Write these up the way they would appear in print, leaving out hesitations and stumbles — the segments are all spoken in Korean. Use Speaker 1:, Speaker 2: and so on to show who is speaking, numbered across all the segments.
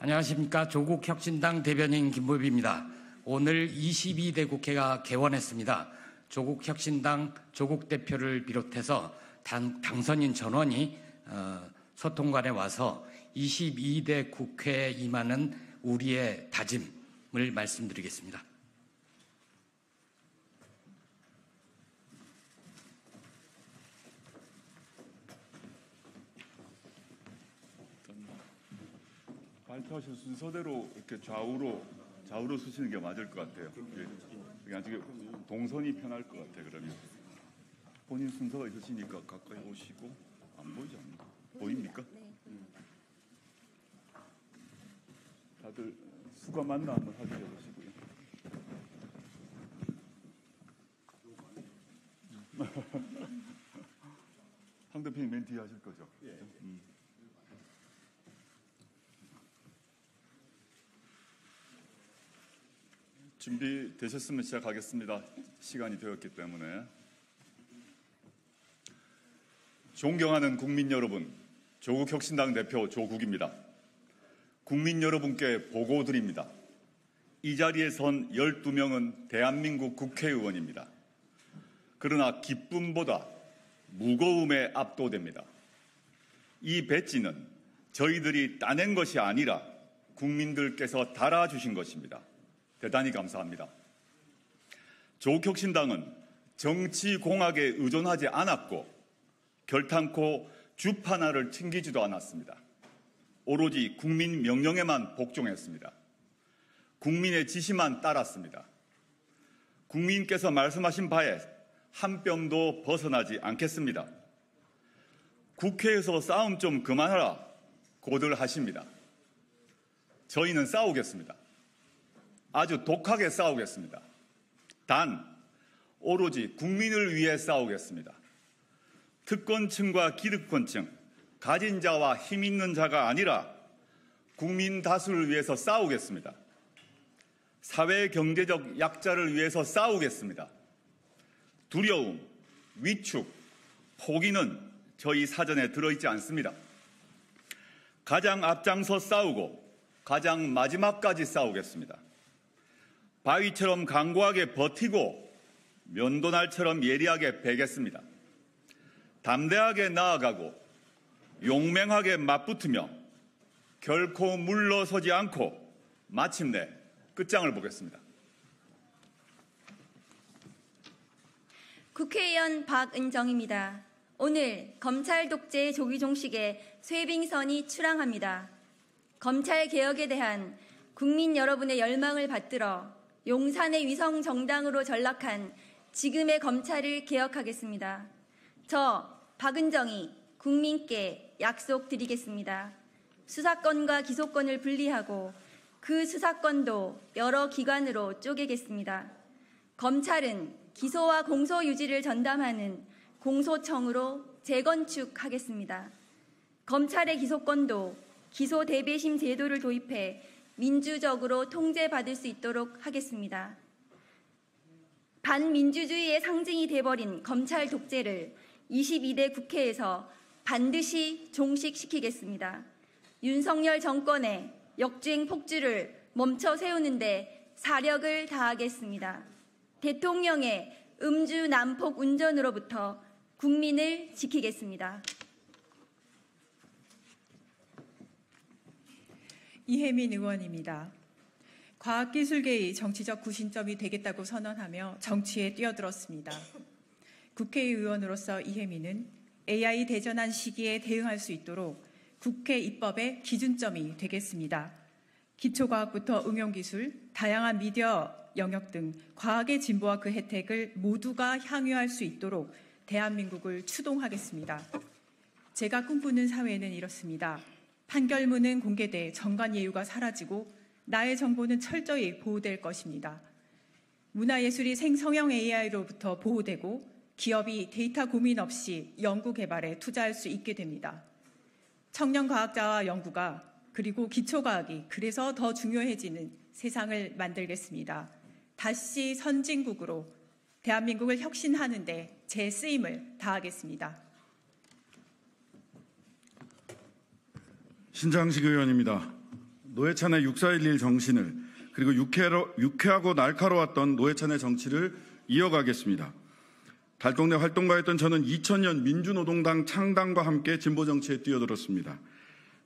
Speaker 1: 안녕하십니까. 조국혁신당 대변인 김보엽입니다. 오늘 22대 국회가 개원했습니다. 조국혁신당 조국 대표를 비롯해서 당선인 전원이 소통관에 와서 22대 국회에 임하는 우리의 다짐을 말씀드리겠습니다.
Speaker 2: 발표하신 순서대로 이렇게 좌우로 쓰시는 게 맞을 것 같아요. 나중에 동선이 편할 것 같아요. 그러면 본인 순서가 있으시니까 가까이 오시고. 안 보이지 않나? 보입니까? 다들 수가 맞나 한번 확인해 보시고요. 황 대표님 맨 뒤에 하실 거죠? 예. 준비되셨으면 시작하겠습니다. 시간이 되었기 때문에. 존경하는 국민 여러분, 조국혁신당 대표 조국입니다. 국민 여러분께 보고드립니다. 이 자리에 선 12명은 대한민국 국회의원입니다. 그러나 기쁨보다 무거움에 압도됩니다. 이 배지는 저희들이 따낸 것이 아니라 국민들께서 달아주신 것입니다. 대단히 감사합니다. 조국혁신당은 정치공학에 의존하지 않았고 결탄코 주파나를 챙기지도 않았습니다. 오로지 국민 명령에만 복종했습니다. 국민의 지시만 따랐습니다. 국민께서 말씀하신 바에 한 뼘도 벗어나지 않겠습니다. 국회에서 싸움 좀 그만하라 고들 하십니다. 저희는 싸우겠습니다. 아주 독하게 싸우겠습니다. 단 오로지 국민을 위해 싸우겠습니다. 특권층과 기득권층, 가진 자와 힘 있는 자가 아니라 국민 다수를 위해서 싸우겠습니다. 사회 경제적 약자를 위해서 싸우겠습니다. 두려움, 위축, 포기는 저희 사전에 들어있지 않습니다. 가장 앞장서 싸우고 가장 마지막까지 싸우겠습니다. 바위처럼 강고하게 버티고 면도날처럼 예리하게 베겠습니다. 담대하게 나아가고 용맹하게 맞붙으며 결코 물러서지 않고 마침내 끝장을 보겠습니다.
Speaker 3: 국회의원 박은정입니다. 오늘 검찰 독재 조기 종식에 쇄빙선이 출항합니다. 검찰 개혁에 대한 국민 여러분의 열망을 받들어 용산의 위성 정당으로 전락한 지금의 검찰을 개혁하겠습니다. 저 박은정이 국민께 약속드리겠습니다. 수사권과 기소권을 분리하고 그 수사권도 여러 기관으로 쪼개겠습니다. 검찰은 기소와 공소 유지를 전담하는 공소청으로 재건축하겠습니다. 검찰의 기소권도 기소 대배심 제도를 도입해 민주적으로 통제받을 수 있도록 하겠습니다. 반민주주의의 상징이 돼버린 검찰 독재를 22대 국회에서 반드시 종식시키겠습니다. 윤석열 정권의 역주행 폭주를 멈춰 세우는데 사력을 다하겠습니다. 대통령의 음주 난폭 운전으로부터 국민을 지키겠습니다.
Speaker 4: 이혜민 의원입니다. 과학기술계의 정치적 구심점이 되겠다고 선언하며 정치에 뛰어들었습니다. 국회의원으로서 이혜민은 AI 대전환 시기에 대응할 수 있도록 국회 입법의 기준점이 되겠습니다. 기초과학부터 응용기술, 다양한 미디어 영역 등 과학의 진보와 그 혜택을 모두가 향유할 수 있도록 대한민국을 추동하겠습니다. 제가 꿈꾸는 사회는 이렇습니다. 판결문은 공개돼 정관예우가 사라지고 나의 정보는 철저히 보호될 것입니다. 문화예술이 생성형 AI로부터 보호되고 기업이 데이터 고민 없이 연구 개발에 투자할 수 있게 됩니다. 청년 과학자와 연구가 그리고 기초과학이 그래서 더 중요해지는 세상을 만들겠습니다. 다시 선진국으로 대한민국을 혁신하는 데 제 쓰임을 다하겠습니다.
Speaker 5: 신장식 의원입니다. 노회찬의 6411 정신을 그리고 유쾌하고 날카로웠던 노회찬의 정치를 이어가겠습니다. 달동네 활동가였던 저는 2000년 민주노동당 창당과 함께 진보정치에 뛰어들었습니다.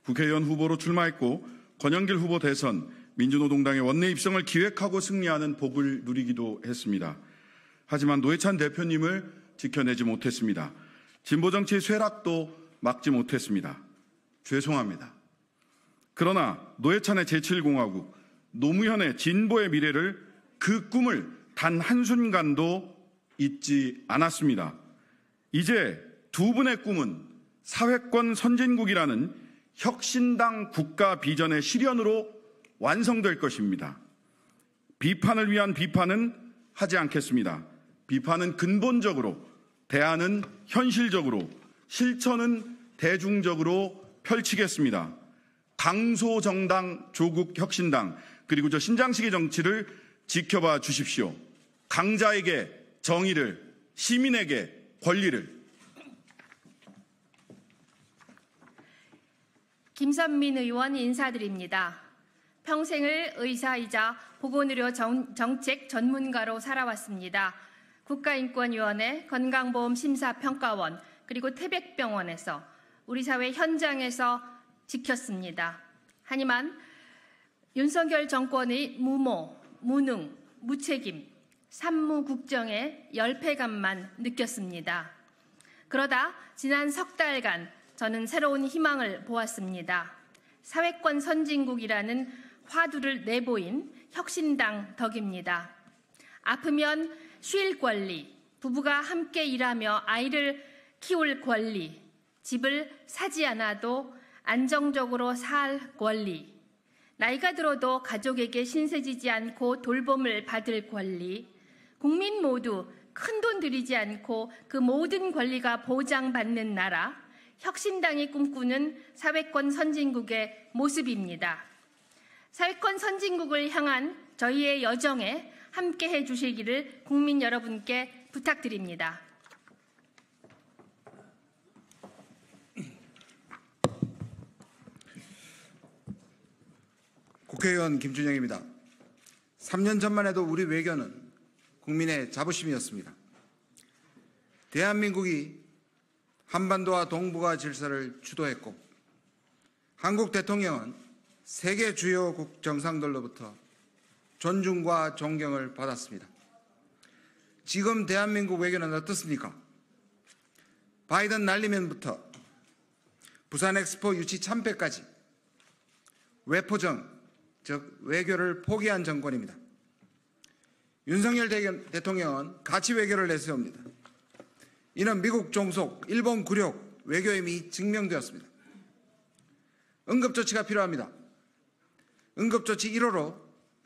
Speaker 5: 국회의원 후보로 출마했고 권영길 후보 대선, 민주노동당의 원내 입성을 기획하고 승리하는 복을 누리기도 했습니다. 하지만 노회찬 대표님을 지켜내지 못했습니다. 진보정치의 쇠락도 막지 못했습니다. 죄송합니다. 그러나 노회찬의 제7공화국, 노무현의 진보의 미래를, 그 꿈을 단 한순간도 잊지 않았습니다. 이제 두 분의 꿈은 사회권 선진국이라는 혁신당 국가 비전의 실현으로 완성될 것입니다. 비판을 위한 비판은 하지 않겠습니다. 비판은 근본적으로, 대안은 현실적으로, 실천은 대중적으로 펼치겠습니다. 강소정당, 조국혁신당, 그리고 저 신장식의 정치를 지켜봐 주십시오. 강자에게 정의를, 시민에게 권리를.
Speaker 6: 김선민 의원 인사드립니다. 평생을 의사이자 보건의료 정책 전문가로 살아왔습니다. 국가인권위원회, 건강보험심사평가원, 그리고 태백병원에서 우리 사회 현장에서 지켰습니다. 하지만 윤석열 정권의 무모, 무능, 무책임, 산무국정의 열패감만 느꼈습니다. 그러다 지난 석 달간 저는 새로운 희망을 보았습니다. 사회권 선진국이라는 화두를 내보인 혁신당 덕입니다. 아프면 쉴 권리, 부부가 함께 일하며 아이를 키울 권리, 집을 사지 않아도 안정적으로 살 권리, 나이가 들어도 가족에게 신세지지 않고 돌봄을 받을 권리, 국민 모두 큰돈 들이지 않고 그 모든 권리가 보장받는 나라, 혁신당이 꿈꾸는 사회권 선진국의 모습입니다. 사회권 선진국을 향한 저희의 여정에 함께해 주시기를 국민 여러분께 부탁드립니다.
Speaker 7: 국회의원 김준영입니다. 3년 전만 해도 우리 외교는 국민의 자부심이었습니다. 대한민국이 한반도와 동북아 질서를 주도했고 한국 대통령은 세계 주요국 정상들로부터 존중과 존경을 받았습니다. 지금 대한민국 외교는 어떻습니까? 바이든 날리면부터 부산 엑스포 유치 참패까지 외포정, 즉 외교를 포기한 정권입니다. 윤석열 대통령은 가치 외교를 내세웁니다. 이는 미국 종속, 일본 굴욕 외교에 이미 증명되었습니다. 응급조치가 필요합니다. 응급조치 1호로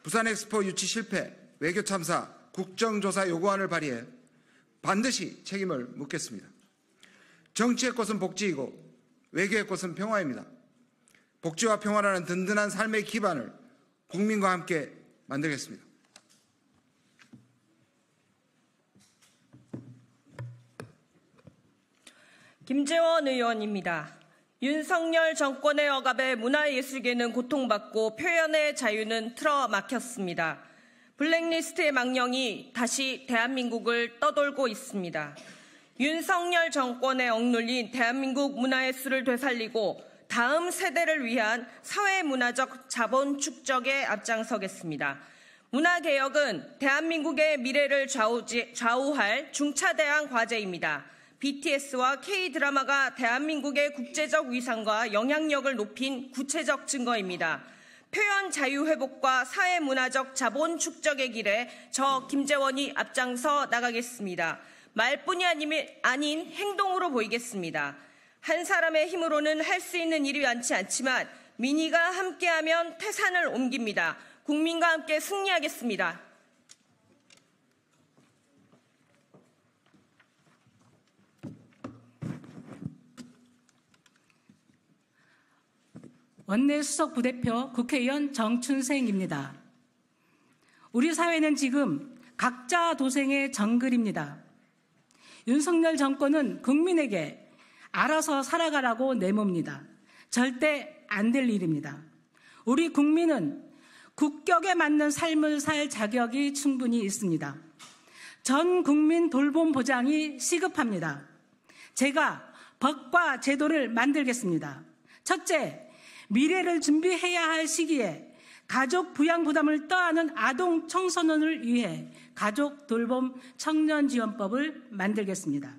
Speaker 7: 부산 엑스포 유치 실패, 외교 참사, 국정조사 요구안을 발의해 반드시 책임을 묻겠습니다. 정치의 꽃은 복지이고 외교의 꽃은 평화입니다. 복지와 평화라는 든든한 삶의 기반을 국민과 함께 만들겠습니다.
Speaker 8: 김재원 의원입니다. 윤석열 정권의 억압에 문화예술계는 고통받고 표현의 자유는 틀어막혔습니다. 블랙리스트의 망령이 다시 대한민국을 떠돌고 있습니다. 윤석열 정권에 억눌린 대한민국 문화예술을 되살리고 다음 세대를 위한 사회문화적 자본 축적에 앞장서겠습니다. 문화개혁은 대한민국의 미래를 좌우할 중차대한 과제입니다. BTS와 K-드라마가 대한민국의 국제적 위상과 영향력을 높인 구체적 증거입니다. 표현 자유 회복과 사회문화적 자본 축적의 길에 저 김재원이 앞장서 나가겠습니다. 말뿐이 아닌 행동으로 보이겠습니다. 한 사람의 힘으로는 할 수 있는 일이 많지 않지만 민의가 함께하면 태산을 옮깁니다. 국민과 함께 승리하겠습니다.
Speaker 9: 원내 수석 부대표 국회의원 정춘생입니다. 우리 사회는 지금 각자 도생의 정글입니다. 윤석열 정권은 국민에게 알아서 살아가라고 내멉니다. 절대 안 될 일입니다. 우리 국민은 국격에 맞는 삶을 살 자격이 충분히 있습니다. 전 국민 돌봄 보장이 시급합니다. 제가 법과 제도를 만들겠습니다. 첫째, 미래를 준비해야 할 시기에 가족 부양 부담을 떠안은 아동 청소년을 위해 가족 돌봄 청년 지원법을 만들겠습니다.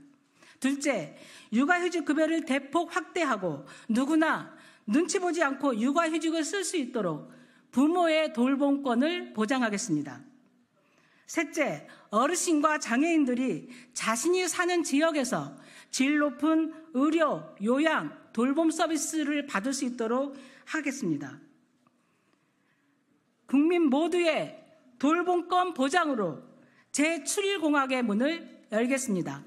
Speaker 9: 둘째, 육아휴직 급여를 대폭 확대하고 누구나 눈치 보지 않고 육아휴직을 쓸 수 있도록 부모의 돌봄권을 보장하겠습니다. 셋째, 어르신과 장애인들이 자신이 사는 지역에서 질 높은 의료, 요양, 돌봄 서비스를 받을 수 있도록 하겠습니다. 국민 모두의 돌봄권 보장으로 제7공학의 문을 열겠습니다.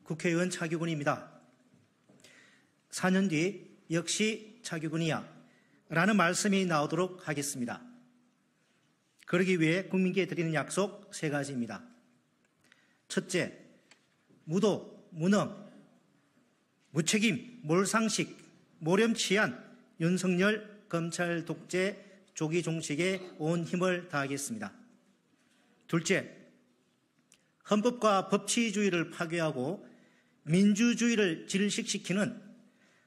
Speaker 10: 국회의원 차규근입니다. 4년 뒤 역시 차규근이야 라는 말씀이 나오도록 하겠습니다. 그러기 위해 국민께 드리는 약속 3가지입니다. 첫째, 무도, 무능, 무책임, 몰상식, 모렴치한 윤석열 검찰 독재 조기 종식에 온 힘을 다하겠습니다. 둘째, 헌법과 법치주의를 파괴하고 민주주의를 질식시키는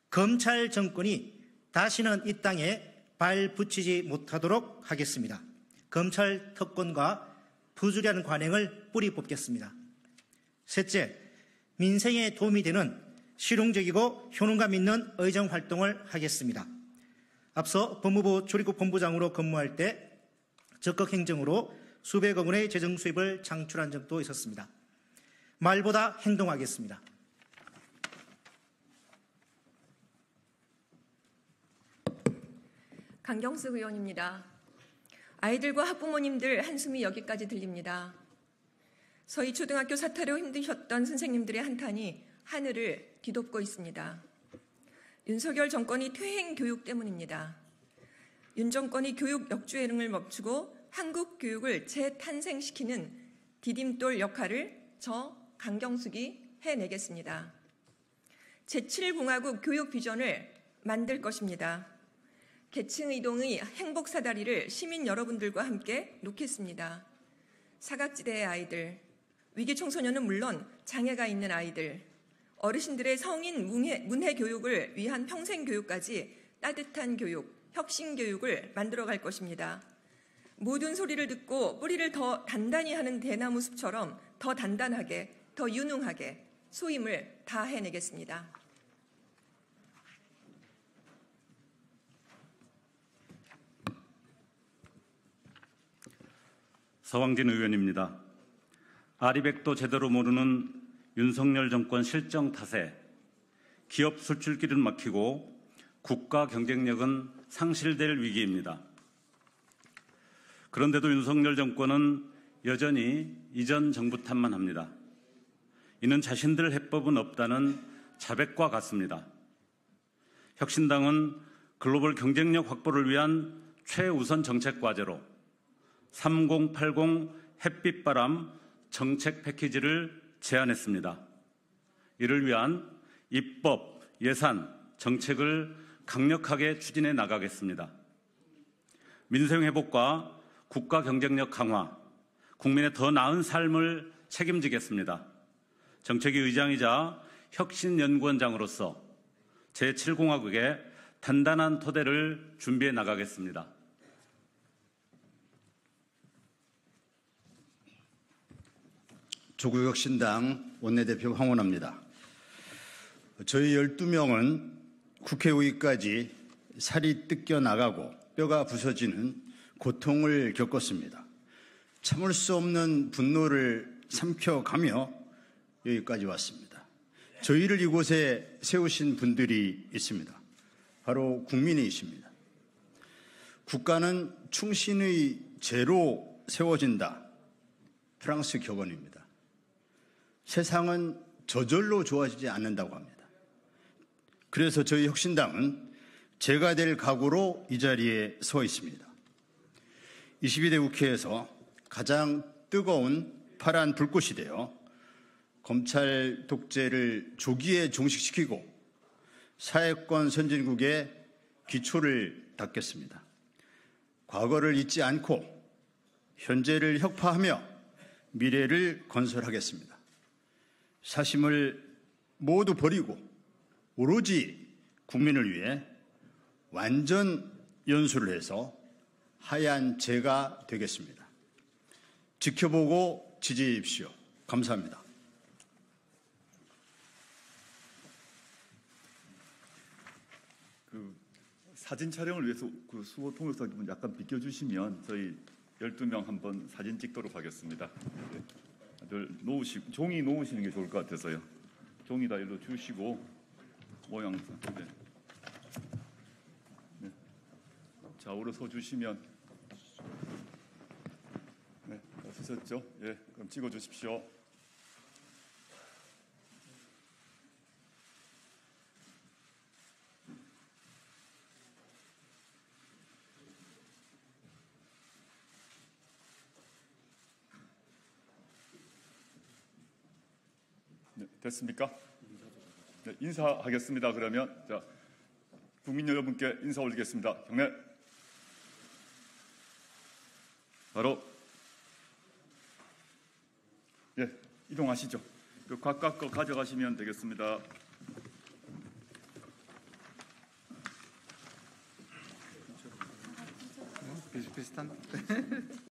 Speaker 10: 검찰 정권이 다시는 이 땅에 발 붙이지 못하도록 하겠습니다. 검찰 특권과 부주리한 관행을 뿌리 뽑겠습니다. 셋째, 민생에 도움이 되는 실용적이고 효능감 있는 의정 활동을 하겠습니다. 앞서 법무부 출입국 본부장으로 근무할 때 적극 행정으로 수백억 원의 재정 수입을 창출한 적도 있었습니다. 말보다 행동하겠습니다.
Speaker 11: 강경숙 의원입니다. 아이들과 학부모님들 한숨이 여기까지 들립니다. 서희 초등학교 사태로 힘드셨던 선생님들의 한탄이 하늘을 뒤덮고 있습니다. 윤석열 정권이 퇴행 교육 때문입니다. 윤 정권이 교육 역주행을 멈추고 한국 교육을 재탄생시키는 디딤돌 역할을 저 강경숙이 해내겠습니다. 제7공화국 교육 비전을 만들 것입니다. 계층 이동의 행복 사다리를 시민 여러분들과 함께 놓겠습니다. 사각지대의 아이들, 위기 청소년은 물론 장애가 있는 아이들, 어르신들의 성인 문해 교육을 위한 평생 교육까지 따뜻한 교육, 혁신 교육을 만들어갈 것입니다. 모든 소리를 듣고 뿌리를 더 단단히 하는 대나무 숲처럼 더 단단하게, 더 유능하게 소임을 다 해내겠습니다.
Speaker 12: 서왕진 의원입니다. 아리백도 제대로 모르는 윤석열 정권 실정 탓에 기업 수출길은 막히고 국가 경쟁력은 상실될 위기입니다. 그런데도 윤석열 정권은 여전히 이전 정부 탓만 합니다. 이는 자신들 해법은 없다는 자백과 같습니다. 혁신당은 글로벌 경쟁력 확보를 위한 최우선 정책 과제로 3080 햇빛바람 정책 패키지를 제안했습니다. 이를 위한 입법, 예산, 정책을 강력하게 추진해 나가겠습니다. 민생 회복과 국가 경쟁력 강화, 국민의 더 나은 삶을 책임지겠습니다. 정책위 의장이자 혁신연구원장으로서 제7공화국의 단단한 토대를 준비해 나가겠습니다.
Speaker 13: 조국혁신당 원내대표 황원합니다. 저희 12명은 국회의까지 살이 뜯겨 나가고 뼈가 부서지는 고통을 겪었습니다. 참을 수 없는 분노를 삼켜가며 여기까지 왔습니다. 저희를 이곳에 세우신 분들이 있습니다. 바로 국민이십니다. 국가는 충신의 죄로 세워진다. 프랑스 격언입니다. 세상은 저절로 좋아지지 않는다고 합니다. 그래서 저희 혁신당은 제가 될 각오로 이 자리에 서 있습니다. 22대 국회에서 가장 뜨거운 파란 불꽃이 되어 검찰 독재를 조기에 종식시키고 사회권 선진국의 기초를 닦겠습니다. 과거를 잊지 않고 현재를 혁파하며 미래를 건설하겠습니다. 사심을 모두 버리고 오로지 국민을 위해 완전 연수를 해서 하얀 재가 되겠습니다. 지켜보고 지지해 주십시오. 감사합니다.
Speaker 2: 사진 촬영을 위해서 수호 통역사분 약간 비켜주시면 저희 12명 한번 사진 찍도록 하겠습니다. 네. 다들 종이 놓으시는 게 좋을 것 같아서요. 종이 다 일로 주시고 모양상. 네. 네. 좌우로 서 주시면. 네, 다 쓰셨죠? 예, 그럼 찍어 주십시오. 네, 됐습니까? 네, 인사하겠습니다. 그러면 자, 국민 여러분께 인사 올리겠습니다. 경례. 바로 예, 이동하시죠. 각각 거 가져가시면 되겠습니다.
Speaker 7: 비슷비슷한.